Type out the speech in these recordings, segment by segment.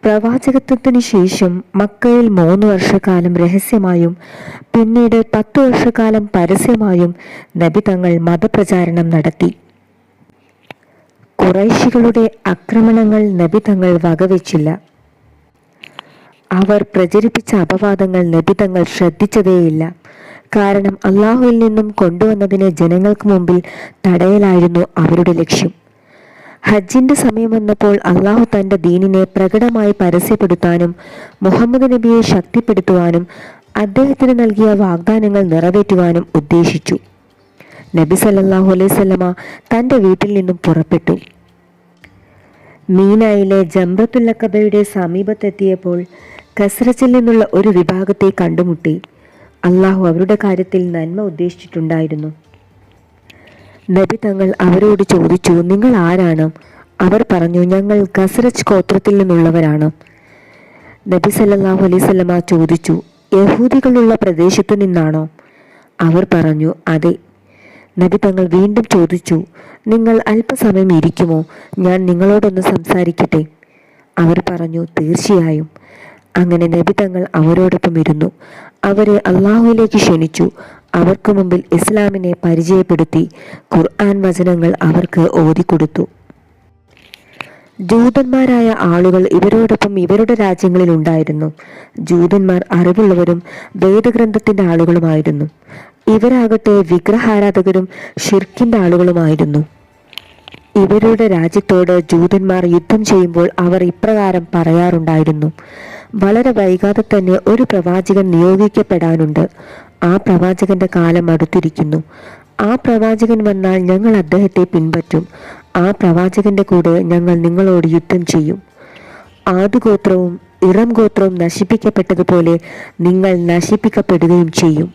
പ്രവാചകത്വത്തിനു ശേഷം മക്കയിൽ 3 വർഷക്കാലം രഹസ്യമായും പിന്നീട് 10 വർഷക്കാലം പരസ്യമായും നബി തങ്ങൾ മതപ്രചാരണം നടത്തി. ഖുറൈശികളുടെ ആക്രമണങ്ങൾ നബി തങ്ങൾ വകവെച്ചില്ല. അവർ പ്രചരിപ്പിച്ച അപവാദങ്ങൾ നബി തങ്ങൾ ശ്രദ്ധിച്ചതേയില്ല. കാരണം അള്ളാഹുവിൽ നിന്നും കൊണ്ടുവന്നതിനെ ജനങ്ങൾക്ക് മുമ്പിൽ തടയലായിരുന്നു അവരുടെ ലക്ഷ്യം. ഹജ്ജിന്റെ സമയം വന്നപ്പോൾ അള്ളാഹു തന്റെ ദീനിനെ പ്രകടമായി പരസ്യപ്പെടുത്താനും മുഹമ്മദ് നബിയെ ശക്തിപ്പെടുത്തുവാനും അദ്ദേഹത്തിന് നൽകിയ വാഗ്ദാനങ്ങൾ നിറവേറ്റുവാനും ഉദ്ദേശിച്ചു. നബി സല്ലല്ലാഹു അലൈഹി വസല്ലമ തന്റെ വീട്ടിൽ നിന്നും പുറപ്പെട്ടു. മീനായിലെ ജംറത്തുൽ അഖബയുടെ സമീപത്തെത്തിയപ്പോൾ ഖസ്റജിൽ നിന്നുള്ള ഒരു വിഭാഗത്തെ കണ്ടുമുട്ടി. അള്ളാഹു അവരുടെ കാര്യത്തിൽ നന്മ ഉദ്ദേശിച്ചിട്ടുണ്ടായിരുന്നു. നബി തങ്ങൾ അവരോട് ചോദിച്ചു, നിങ്ങൾ ആരാണ്? അവർ പറഞ്ഞു, ഞങ്ങൾ ഖസ്റജ് ഗോത്രത്തിൽ നിന്നുള്ളവരാണ്. നബി സല്ലല്ലാഹു അലൈഹി വസല്ലമ ചോദിച്ചു, യഹൂദികളുള്ള പ്രദേശത്തു നിന്നാണോ? അവർ പറഞ്ഞു, അതെ. നബി തങ്ങൾ വീണ്ടും ചോദിച്ചു, നിങ്ങൾ അല്പസമയം ഇരിക്കുമോ? ഞാൻ നിങ്ങളോടൊന്ന് സംസാരിക്കട്ടെ. അവർ പറഞ്ഞു, തീർച്ചയായും. അങ്ങനെ നബി തങ്ങൾ അവരോടൊപ്പം ഇരുന്നു. അവരെ അള്ളാഹുവിലേക്ക് ക്ഷണിച്ചു. അവർക്ക് മുമ്പിൽ ഇസ്ലാമിനെ പരിചയപ്പെടുത്തി ഖുർആൻ വചനങ്ങൾ അവർക്ക് ഓതിക്കൊടുത്തു. ജൂതന്മാരായ ആളുകൾ ഇവരോടൊപ്പം ഇവരുടെ രാജ്യങ്ങളിൽ ഉണ്ടായിരുന്നു. ജൂതന്മാർ അറിവുള്ളവരും വേദഗ്രന്ഥത്തിന്റെ ആളുകളുമായിരുന്നു. ഇവരാകട്ടെ വിഗ്രഹാരാധകരും ഷിർക്കിന്റെ ആളുകളുമായിരുന്നു. ഇവരുടെ രാജ്യത്തോട് ജൂതന്മാർ യുദ്ധം ചെയ്യുമ്പോൾ അവർ ഇപ്രകാരം പറയാറുണ്ടായിരുന്നു, വളരെ വൈകാതെ തന്നെ ഒരു പ്രവാചകൻ നിയോഗിക്കപ്പെടാനുണ്ട്. ആ പ്രവാചകന്റെ കാലം അടുത്തിരിക്കുന്നു. ആ പ്രവാചകൻ വന്നാൽ ഞങ്ങൾ അദ്ദേഹത്തെ പിൻപറ്റും. ആ പ്രവാചകന്റെ കൂടെ ഞങ്ങൾ നിങ്ങളോട് യുദ്ധം ചെയ്യും. ആദുഗോത്രവും ഇറം ഗോത്രവും നശിപ്പിക്കപ്പെട്ടതുപോലെ നിങ്ങൾ നശിപ്പിക്കപ്പെടുകയും ചെയ്യും.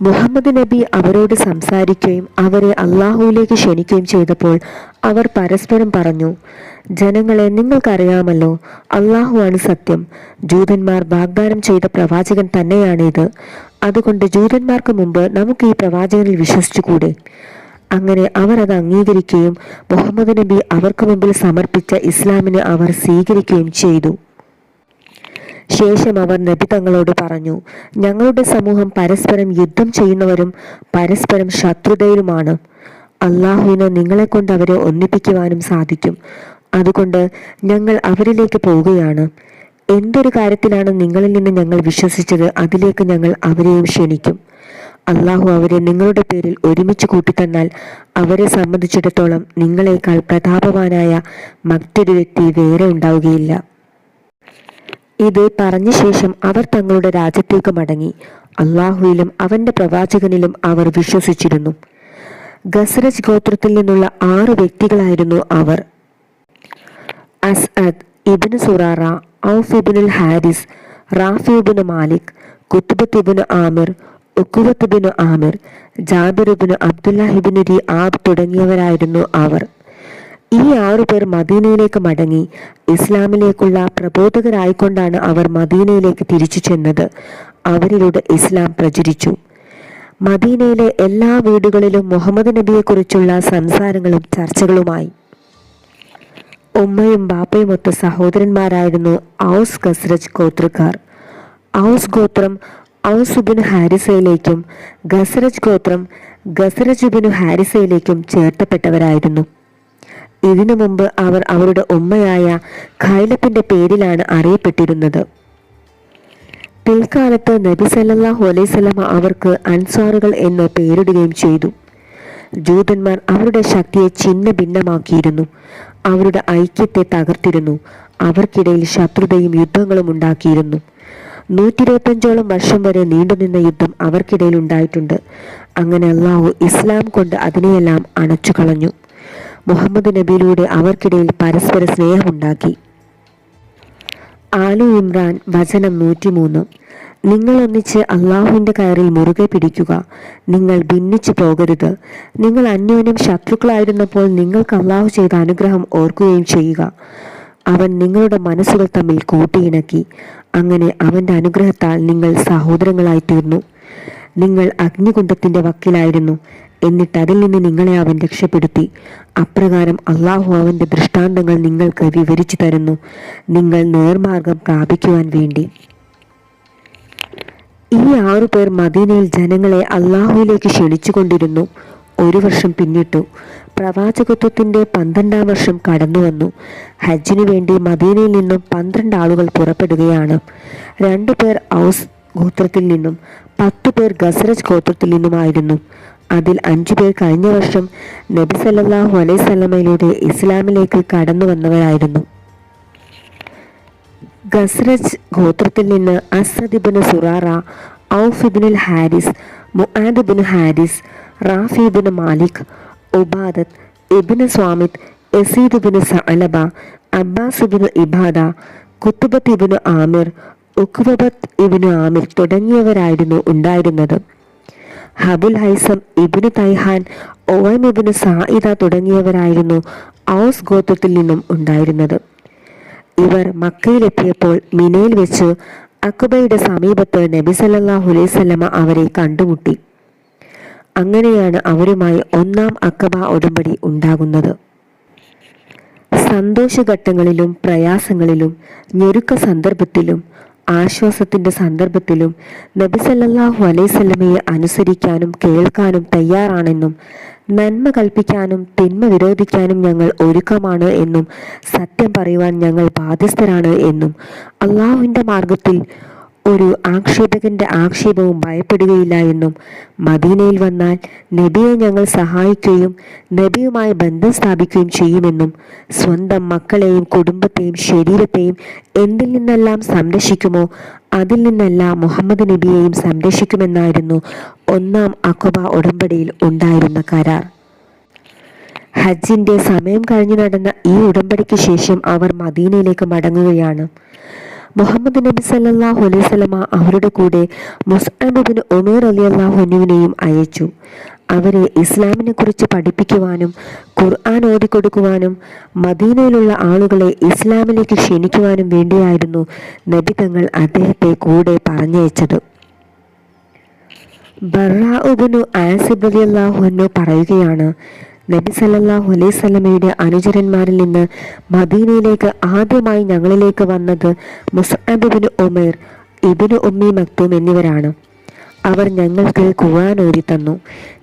മുഹമ്മദ് നബി അവരോട് സംസാരിക്കുകയും അവരെ അള്ളാഹുവിലേക്ക് ക്ഷണിക്കുകയും ചെയ്തപ്പോൾ അവർ പരസ്പരം പറഞ്ഞു, ജനങ്ങളെ, നിങ്ങൾക്കറിയാമല്ലോ, അള്ളാഹു ആണ് സത്യം. ജൂതന്മാർ വാഗ്ദാനം ചെയ്ത പ്രവാചകൻ തന്നെയാണിത്. അതുകൊണ്ട് ജൂതന്മാർക്ക് മുമ്പ് നമുക്ക് ഈ പ്രവാചകനിൽ വിശ്വസിച്ചുകൂടെ? അങ്ങനെ അവർ അത് അംഗീകരിക്കുകയും മുഹമ്മദ് നബി അവർക്ക് മുമ്പിൽ സമർപ്പിച്ച ഇസ്ലാമിനെ അവർ സ്വീകരിക്കുകയും ചെയ്തു. ശേഷം അവർ നബി തങ്ങളോട് പറഞ്ഞു, ഞങ്ങളുടെ സമൂഹം പരസ്പരം യുദ്ധം ചെയ്യുന്നവരും പരസ്പരം ശത്രുതയിലുമാണ്. അള്ളാഹുവിന് നിങ്ങളെ കൊണ്ട് അവരെ ഒന്നിപ്പിക്കുവാനും സാധിക്കും. അതുകൊണ്ട് ഞങ്ങൾ അവരിലേക്ക് പോവുകയാണ്. എന്തൊരു കാര്യത്തിലാണ് നിങ്ങളിൽ നിന്ന് ഞങ്ങൾ വിശ്വസിച്ചത്, അതിലേക്ക് ഞങ്ങൾ അവരെയും ക്ഷണിക്കും. അള്ളാഹു അവരെ നിങ്ങളുടെ പേരിൽ ഒരുമിച്ച് കൂട്ടിത്തന്നാൽ അവരെ സംബന്ധിച്ചിടത്തോളം നിങ്ങളെക്കാൾ പ്രതാപവാനായ മറ്റൊരു വ്യക്തി വേറെ ഉണ്ടാവുകയില്ല. ഇത് പറഞ്ഞ ശേഷം അവർ തങ്ങളുടെ രാജ്യത്തേക്ക് മടങ്ങി. അള്ളാഹുവിലും അവന്റെ പ്രവാചകനിലും അവർ വിശ്വസിച്ചിരുന്നു. ഖസ്റജ് ഗോത്രത്തിൽ നിന്നുള്ള 6 വ്യക്തികളായിരുന്നു അവർ. അസ്അദ് ഇബ്നു സുറാറ, ഔഫ് ഇബ്നുൽ ഹാരിസ്, റാഫി ഇബ്നു മാലിക്, കുത്ബത്ത് ഇബ്നു ആമിർ, ഉഖ്വത്ത് ഇബ്നു ആമിർ, ജാബിർ ഇബ്നു അബ്ദുല്ലാഹ് ഇബ്നു റിആബ് തുടങ്ങിയവരായിരുന്നു അവർ. ഈ 6 പേർ മദീനയിലേക്ക് മടങ്ങി. ഇസ്ലാമിലേക്കുള്ള പ്രബോധകരായിക്കൊണ്ടാണ് അവർ മദീനയിലേക്ക് തിരിച്ചു ചെന്നത്. അവരിലൂടെ ഇസ്ലാം പ്രചരിച്ചു. മദീനയിലെ എല്ലാ വീടുകളിലും മുഹമ്മദ് നബിയെക്കുറിച്ചുള്ള സംസാരങ്ങളും ചർച്ചകളുമായി. ഉമ്മയും ബാപ്പയും ഒത്ത സഹോദരന്മാരായിരുന്നു ഔസ് ഖസ്റജ് ഗോത്രക്കാർ. ഔസ് ഗോത്രം ഔസ് ഇബ്നു ഹാരിസയിലേക്കും ഖസ്റജ് ഗോത്രം ഖസ്റജ് ഇബ്നു ഹാരിസയിലേക്കും ചേർത്തപ്പെട്ടവരായിരുന്നു. ഇതിനു മുമ്പ് അവർ അവരുടെ ഉമ്മയായ ഖൈലത്തിന്റെ പേരിലാണ് അറിയപ്പെട്ടിരുന്നത്. പിൽക്കാലത്ത് നബി സല്ലല്ലാഹു അലൈഹി വസല്ലമ അവർക്ക് അൻസാറുകൾ എന്ന് പേരിടുകയും ചെയ്തു. ജൂതന്മാർ അവരുടെ ശക്തിയെ ഛിന്ന ഭിന്നമാക്കിയിരുന്നു. അവരുടെ ഐക്യത്തെ തകർത്തിരുന്നു. അവർക്കിടയിൽ ശത്രുതയും യുദ്ധങ്ങളും ഉണ്ടാക്കിയിരുന്നു. 125ഓളം വർഷം വരെ നീണ്ടുനിന്ന യുദ്ധം അവർക്കിടയിൽ ഉണ്ടായിട്ടുണ്ട്. അങ്ങനെ അള്ളാഹു ഇസ്ലാം കൊണ്ട് അതിനെയെല്ലാം അണച്ചു കളഞ്ഞു. മുഹമ്മദ് നബിയിലൂടെ അവർക്കിടയിൽ പരസ്പര സ്നേഹമുണ്ടാക്കി. ആലു ഇമ്രാൻ വചനം 103. നിങ്ങൾ ഒന്നിച്ച് അള്ളാഹുവിന്റെ കയറിൽ മുറുകെ പിടിക്കുക. നിങ്ങൾ ഭിന്നിച്ചു പോകരുത്. നിങ്ങൾ അന്യോന്യം ശത്രുക്കളായിരുന്നപ്പോൾ നിങ്ങൾക്ക് അള്ളാഹു ചെയ്ത അനുഗ്രഹം ഓർക്കുകയും ചെയ്യുക. അവൻ നിങ്ങളുടെ മനസ്സുകൾ തമ്മിൽ കൂട്ടിയിണക്കി. അങ്ങനെ അവന്റെ അനുഗ്രഹത്താൽ നിങ്ങൾ സഹോദരങ്ങളായി തീർന്നു. നിങ്ങൾ അഗ്നികുണ്ഡത്തിന്റെ വക്കിലായിരുന്നു. എന്നിട്ട് അതിൽ നിന്ന് നിങ്ങളെ അവൻ രക്ഷപ്പെടുത്തി. അപ്രകാരം അള്ളാഹു അവൻ്റെ ദൃഷ്ടാന്തങ്ങൾ നിങ്ങൾക്ക് വിവരിച്ചു തരുന്നു, നിങ്ങൾ നേർമാർഗം പ്രാപിക്കുവാൻ വേണ്ടി. ഈ 6 പേർ മദീനയിൽ ജനങ്ങളെ അള്ളാഹുവിലേക്ക് ക്ഷണിച്ചുകൊണ്ടിരുന്നു. 1 വർഷം പിന്നിട്ടു. പ്രവാചകത്വത്തിൻ്റെ 12-ാം വർഷം കടന്നു വന്നു. ഹജ്ജിനു വേണ്ടി മദീനയിൽ നിന്നും 12 ആളുകൾ പുറപ്പെടുകയാണ്. 2 പേർ ഔസ് ഗോത്രത്തിൽ നിന്നും 10 പേർ ഖസ്റജ് ഗോത്രത്തിൽ നിന്നുമായിരുന്നു. അതിൽ 5 പേർ കഴിഞ്ഞ വർഷം നബി സല്ലല്ലാഹു അലൈഹി വസല്ലമയിലൂടെ ഇസ്ലാമിലേക്ക് കടന്നു വന്നവരായിരുന്നു. ഖസ്റജ് ഗോത്രത്തിൽ നിന്ന് അസദ് ഇബ്നു സുറാറ, ഔഫ് ഇബ്നുൽ ഹാരിസ്, മുആദ് ഇബ്നു ഹാരിസ്, റാഫി ഇബ്നു മാലിക്, ഉബാദത്ത് ഇബ്നു സ്വാമിത്, യസീദ് ഇബ്നു സഅലബ, അബ്ബാസ് ഇബ്നു ഇബാദ, കുത്തുബത്ത് ഇബ്നു ആമിർ, ഉഖ്ബത്ത് ഇബ്നു ആമിർ തുടങ്ങിയവരായിരുന്നു ഉണ്ടായിരുന്നത്. ഹബുൽ ഹൈസം ഇബ്നു തൈഹാൻ, ഓയം ഇബ്നു സായിദ തുടങ്ങിയവരായിരുന്നു ഔസ് ഗോത്രത്തിൽ നിന്നും ഉണ്ടായിരുന്നത്. ഇവർ മക്കയിലെത്തിയപ്പോൾ മിനയിൽ വെച്ച് അഖബയുടെ സമീപത്ത് നബി സല്ലല്ലാഹു അലൈഹി വസല്ലമ അവരെ കണ്ടുമുട്ടി. അങ്ങനെയാണ് അവരുമായി 1-ാം അഖബ ഉടമ്പടി ഉണ്ടാകുന്നത്. സന്തോഷഘട്ടങ്ങളിലും പ്രയാസങ്ങളിലും ഞെരുക്ക സന്ദർഭത്തിലും ആശ്വാസത്തിൻ്റെ സന്ദർഭത്തിലും നബി സല്ലല്ലാഹു അലൈഹി വസല്ലമയെ അനുസരിക്കാനും കേൾക്കാനും തയ്യാറാണെന്നും നന്മ കൽപ്പിക്കാനും തിന്മ വിരോധിക്കാനും ഞങ്ങൾ ഒരുക്കമാണ് എന്നും സത്യം പറയുവാൻ ഞങ്ങൾ ബാധ്യസ്ഥരാണ് എന്നും അള്ളാഹുവിൻ്റെ മാർഗത്തിൽ ഒരു ആക്ഷേപകന്റെ ആക്ഷേപവും ഭയപ്പെടുകയില്ല എന്നും മദീനയിൽ വന്നാൽ നബിയെ ഞങ്ങൾ സഹായിക്കുകയും നബിയുമായി ബന്ധം സ്ഥാപിക്കുകയും ചെയ്യുമെന്നും സ്വന്തം മക്കളെയും കുടുംബത്തെയും ശരീരത്തെയും എന്തിൽ നിന്നെല്ലാം സംരക്ഷിക്കുമോ അതിൽ നിന്നെല്ലാം മുഹമ്മദ് നബിയെയും സംരക്ഷിക്കുമെന്നായിരുന്നു 1-ാം അഖബ ഉടമ്പടിയിൽ ഉണ്ടായിരുന്ന കരാർ. ഹജ്ജിന്റെ സമയം കഴിഞ്ഞു നടന്ന ഈ ഉടമ്പടിക്ക് ശേഷം അവർ മദീനയിലേക്ക് മടങ്ങുകയാണ്. മുഹമ്മദ് നബി സല്ലല്ലാഹു അലൈഹി വസല്ലമ അവരുടെ കൂടെ മുസ്അബ് ഇബ്നു ഉമൈർ റളിയല്ലാഹു അൻഹുവിനെയും അയച്ചു. അവരെ ഇസ്ലാമിനെ കുറിച്ച് പഠിപ്പിക്കുവാനും ഖുർആൻ ഓതിക്കൊടുക്കുവാനും മദീനയിലുള്ള ആളുകളെ ഇസ്ലാമിലേക്ക് ക്ഷണിക്കുവാനും വേണ്ടിയായിരുന്നു നബി തങ്ങൾ അദ്ദേഹത്തെ കൂടെ പറഞ്ഞയച്ചത്. ബർറാ ഇബ്നു ആസിബ് റളിയല്ലാഹു അൻഹു പറയുകയാണ്, നബി സല്ലല്ലാഹു അലൈഹി വസല്ലമയുടെ അനുചരന്മാരിൽ നിന്ന് മദീനയിലേക്ക് ആദ്യമായി ഞങ്ങളിലേക്ക് വന്നത് മുസ്അബ് ഇബ്നു ഉമൈർ, ഇബ്നു ഉമ്മി മക്തൂം എന്നിവരാണ്. അവർ ഞങ്ങൾക്ക് ഖുർആൻ ഓതി തന്നു.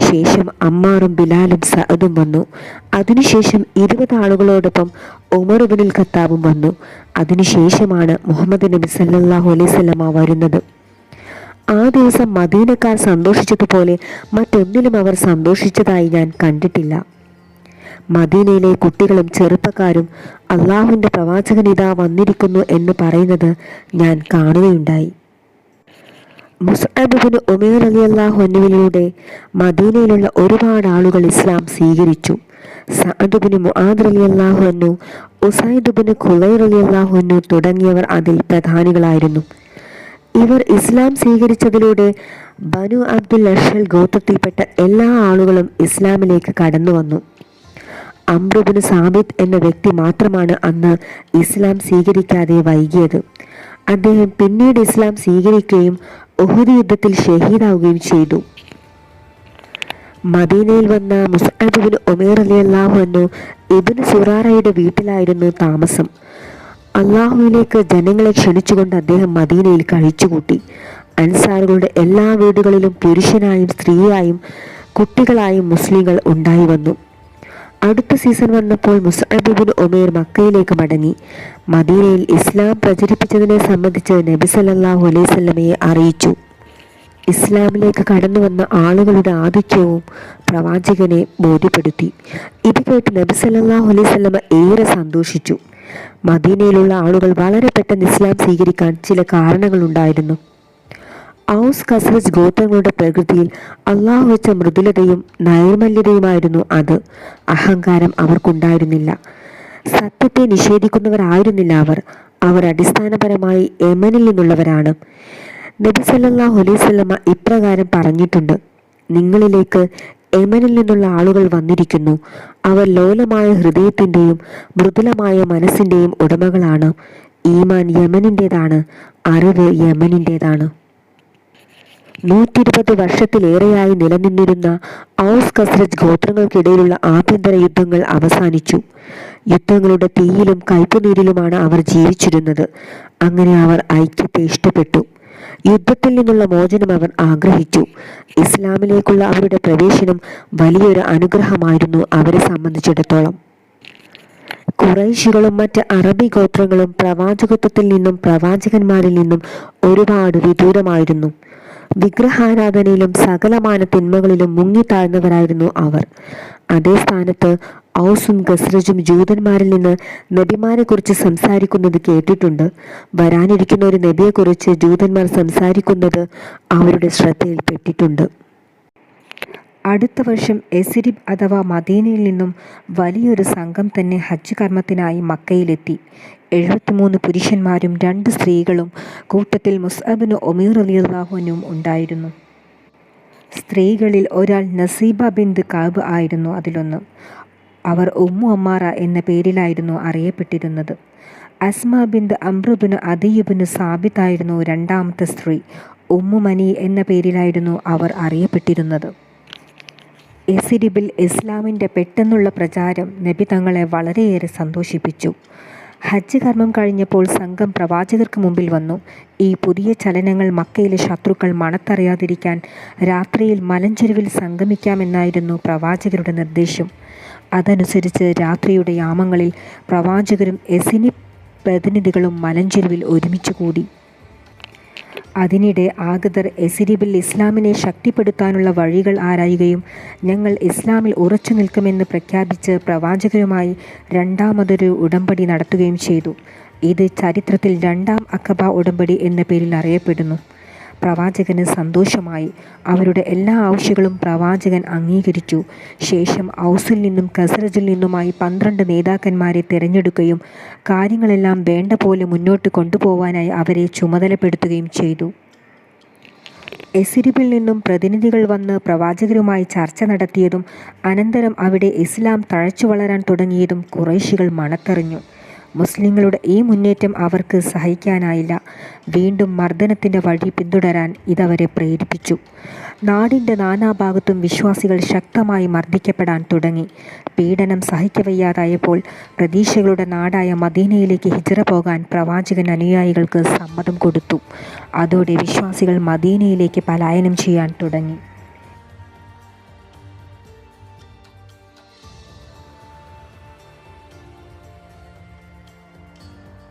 ശേഷം അമ്മാറും ബിലാലും സഅദും വന്നു. അതിനുശേഷം 20 ആളുകളോടൊപ്പം ഉമർ ഇബ്നുൽ ഖത്താബും വന്നു. അതിനുശേഷമാണ് മുഹമ്മദ് നബി സല്ലല്ലാഹു അലൈഹി വസല്ലമ വരുന്നത്. ആ ദിവസം മദീനക്കാർ സന്തോഷിച്ചതുപോലെ മറ്റൊന്നിലും അവർ സന്തോഷിച്ചതായി ഞാൻ കണ്ടിട്ടില്ല. മദീനയിലെ കുട്ടികളും ചെറുപ്പക്കാരും അള്ളാഹുവിൻ്റെ പ്രവാചകൻ ഇതാ വന്നിരിക്കുന്നു എന്ന് പറയുന്നത് ഞാൻ കാണുകയുണ്ടായി. മുസ്അബ് ഇബ്നു ഉമൈർ റളിയല്ലാഹു അൻഹുവിലൂടെ മദീനയിലുള്ള ഒരുപാട് ആളുകൾ ഇസ്ലാം സ്വീകരിച്ചു. സഅദ് ഇബ്നു മുആദ് റളിയല്ലാഹു അൻഹു, ഉസൈദ് ഇബ്നു ഖുലൈർ റളിയല്ലാഹു അൻഹു തുടങ്ങിയവർ അതിൽ പ്രധാനികളായിരുന്നു. ഇവർ ഇസ്ലാം സ്വീകരിച്ചതിലൂടെ ബനു അബ്ദുൽ അഷ്ഹൽ ഗോത്രത്തിൽപ്പെട്ട എല്ലാ ആളുകളും ഇസ്ലാമിലേക്ക് കടന്നു വന്നു. അംർ ഇബ്നു സാബിത്ത് എന്ന വ്യക്തി മാത്രമാണ് അന്ന് ഇസ്ലാം സ്വീകരിക്കാതെ വൈകിയത്. അദ്ദേഹം പിന്നീട് ഇസ്ലാം സ്വീകരിക്കുകയും ഉഹുദ് യുദ്ധത്തിൽ ഷഹീദാവുകയും ചെയ്തു. മദീനയിൽ വന്ന മുസ്അബ് ഇബ്നു ഉമൈർ റളിയല്ലാഹു അൻഹു ഇബ്നു സുറാറയുടെ വീട്ടിലായിരുന്നു താമസം. അള്ളാഹുവിലേക്ക് ജനങ്ങളെ ക്ഷണിച്ചുകൊണ്ട് അദ്ദേഹം മദീനയിൽ കഴിച്ചുകൂട്ടി. അൻസാറുകളുടെ എല്ലാ വീടുകളിലും പുരുഷനായും സ്ത്രീയായും കുട്ടികളായും മുസ്ലിങ്ങൾ ഉണ്ടായി വന്നു. അടുത്ത സീസൺ വന്നപ്പോൾ മുസ്അബ് ഇബ്നു ഉമൈർ മക്കയിലേക്ക് മടങ്ങി. മദീനയിൽ ഇസ്ലാം പ്രചരിപ്പിച്ചതിനെ സംബന്ധിച്ച് നബി സല്ലല്ലാഹു അലൈഹി വസല്ലമയെ അറിയിച്ചു. ഇസ്ലാമിലേക്ക് കടന്നു വന്ന ആളുകളുടെ ആധിക്യവും പ്രവാചകനെ ബോധ്യപ്പെടുത്തി. ഇത് കേട്ട് നബി സല്ലല്ലാഹു അലൈഹി വസല്ലമ ഏറെ സന്തോഷിച്ചു. മദീനയിലുള്ള ആളുകൾ വളരെ പെട്ടെന്ന് ഇസ്ലാം സ്വീകരിക്കാൻ ചില കാരണങ്ങളുണ്ടായിരുന്നു. ഔസ് ഖസ്റജ് ഗോത്രങ്ങളുടെ പ്രകൃതിയിൽ അള്ളാഹു വെച്ച മൃദുലതയും നൈർമല്യതയുമായിരുന്നു അത്. അഹങ്കാരം അവർക്കുണ്ടായിരുന്നില്ല. സത്യത്തെ നിഷേധിക്കുന്നവരായിരുന്നില്ല അവർ അടിസ്ഥാനപരമായി യമനിൽ നിന്നുള്ളവരാണ്. നബി സല്ലല്ലാഹു അലൈഹി വസല്ലമ ഇപ്രകാരം പറഞ്ഞിട്ടുണ്ട്, നിങ്ങളിലേക്ക് യമനിൽ നിന്നുള്ള ആളുകൾ വന്നിരിക്കുന്നു. അവർ ലോലമായ ഹൃദയത്തിൻ്റെയും മൃദുലമായ മനസ്സിൻ്റെയും ഉടമകളാണ്. ഈമാൻ യമനിൻ്റേതാണ്, അറിവ് യമനിൻ്റേതാണ്. 120 വർഷത്തിലേറെയായി നിലനിന്നിരുന്ന ഔസ് ഖസ്റജ് ഗോത്രങ്ങൾക്കിടയിലുള്ള ആഭ്യന്തര യുദ്ധങ്ങൾ അവസാനിച്ചു. യുദ്ധങ്ങളുടെ തീയിലും കയ്പുനീരിലുമാണ് അവർ ജീവിച്ചിരുന്നത്. അങ്ങനെ അവർ ഐക്യത്തെ ഇഷ്ടപ്പെട്ടു. യുദ്ധത്തിൽ നിന്നുള്ള മോചനം അവർ ആഗ്രഹിച്ചു. ഇസ്ലാമിലേക്കുള്ള അവരുടെ പ്രവേശനം വലിയൊരു അനുഗ്രഹമായിരുന്നു അവരെ സംബന്ധിച്ചിടത്തോളം. ഖുറൈശികളും മറ്റ് അറബി ഗോത്രങ്ങളും പ്രവാചകത്വത്തിൽ നിന്നും പ്രവാചകന്മാരിൽ നിന്നും ഒരുപാട് വിദൂരമായിരുന്നു. വിഗ്രഹാരാധനയിലും സകലമാന തിന്മകളിലും മുങ്ങിത്താഴ്ന്നവരായിരുന്നു അവർ. അതേ സ്ഥാനത്ത് ഔസും ഖസ്റജും ജൂതന്മാരിൽ നിന്ന് നബിമാരെക്കുറിച്ച് സംസാരിക്കുന്നത് കേട്ടിട്ടുണ്ട്. വരാനിരിക്കുന്ന ഒരു നബിയെക്കുറിച്ച് ജൂതന്മാർ സംസാരിക്കുന്നത് അവരുടെ ശ്രദ്ധയിൽപ്പെട്ടിട്ടുണ്ട്. അടുത്ത വർഷം യസ്രിബ് അഥവാ മദീനയിൽ നിന്നും വലിയൊരു സംഘം തന്നെ ഹജ്ജ് കർമ്മത്തിനായി മക്കയിലെത്തി. 73 പുരുഷന്മാരും 2 സ്ത്രീകളും, കൂട്ടത്തിൽ മുസ്അബ് ബിൻ ഉമൈർ റളിയല്ലാഹു അൻഹു ഉണ്ടായിരുന്നു. സ്ത്രീകളിൽ ഒരാൾ നസീബ ബിൻത് കഅബ് ആയിരുന്നു അതിലൊന്ന്. അവർ ഉമ്മു അമ്മാറ എന്ന പേരിലായിരുന്നു അറിയപ്പെട്ടിരുന്നത്. അസ്മ ബിൻത് അംർ ബിൻ അദിയ് ബിൻ സാബിത്ത് ആയിരുന്നു രണ്ടാമത്തെ സ്ത്രീ. ഉമ്മു മനി എന്ന പേരിലായിരുന്നു അവർ അറിയപ്പെട്ടിരുന്നത്. യസ്രിബിൽ ഇസ്ലാമിൻ്റെ പെട്ടെന്നുള്ള പ്രചാരം നബി തങ്ങളെ വളരെയേറെ സന്തോഷിപ്പിച്ചു. ഹജ്ജ് കർമ്മം കഴിഞ്ഞപ്പോൾ സംഘം പ്രവാചകർക്ക് മുമ്പിൽ വന്നു. ഈ പുതിയ ചലനങ്ങൾ മക്കയിലെ ശത്രുക്കൾ മണത്തറിയാതിരിക്കാൻ രാത്രിയിൽ മലഞ്ചെരുവിൽ സംഗമിക്കാമെന്നായിരുന്നു പ്രവാചകരുടെ നിർദ്ദേശം. അതനുസരിച്ച് രാത്രിയുടെ യാമങ്ങളിൽ പ്രവാചകരും യസ്രിബ് പ്രതിനിധികളും മലഞ്ചെരുവിൽ ഒരുമിച്ച് കൂടി. അതിനിടെ ആഗതർ യസ്രിബിൽ ഇസ്ലാമിനെ ശക്തിപ്പെടുത്താനുള്ള വഴികൾ ആരായുകയും ഞങ്ങൾ ഇസ്ലാമിൽ ഉറച്ചു നിൽക്കുമെന്ന് പ്രഖ്യാപിച്ച് പ്രവാചകരുമായി രണ്ടാമതൊരു ഉടമ്പടി നടത്തുകയും ചെയ്തു. ഇത് ചരിത്രത്തിൽ 2ാം അഖബ ഉടമ്പടി എന്ന പേരിൽ അറിയപ്പെടുന്നു. പ്രവാചകന് സന്തോഷമായി. അവരുടെ എല്ലാ ആവശ്യങ്ങളും പ്രവാചകൻ അംഗീകരിച്ചു. ശേഷം ഔസിൽ നിന്നും ഖസ്റജിൽ നിന്നുമായി 12 നേതാക്കന്മാരെ തിരഞ്ഞെടുക്കുകയും കാര്യങ്ങളെല്ലാം വേണ്ട പോലെ മുന്നോട്ട് കൊണ്ടുപോവാനായി അവരെ ചുമതലപ്പെടുത്തുകയും ചെയ്തു. യസ്രിബിൽ നിന്നും പ്രതിനിധികൾ വന്ന് പ്രവാചകരുമായി ചർച്ച നടത്തിയതും അനന്തരം അവിടെ ഇസ്ലാം തഴച്ചു വളരാൻ തുടങ്ങിയതും ഖുറൈശികൾ മണത്തറിഞ്ഞു. മുസ്ലിങ്ങളുടെ ഈ മുന്നേറ്റം അവർക്ക് സഹിക്കാനായില്ല. വീണ്ടും മർദ്ദനത്തിൻ്റെ വഴി പിന്തുടരാൻ ഇതവരെ പ്രേരിപ്പിച്ചു. നാടിൻ്റെ നാനാഭാഗത്തും വിശ്വാസികൾ ശക്തമായി മർദ്ദിക്കപ്പെടാൻ തുടങ്ങി. പീഡനം സഹിക്കവയ്യാതായപ്പോൾ പ്രതീക്ഷകളുടെ നാടായ മദീനയിലേക്ക് ഹിജ്റ പോകാൻ പ്രവാചകൻ അനുയായികൾക്ക് സമ്മതം കൊടുത്തു. അതോടെ വിശ്വാസികൾ മദീനയിലേക്ക് പലായനം ചെയ്യാൻ തുടങ്ങി.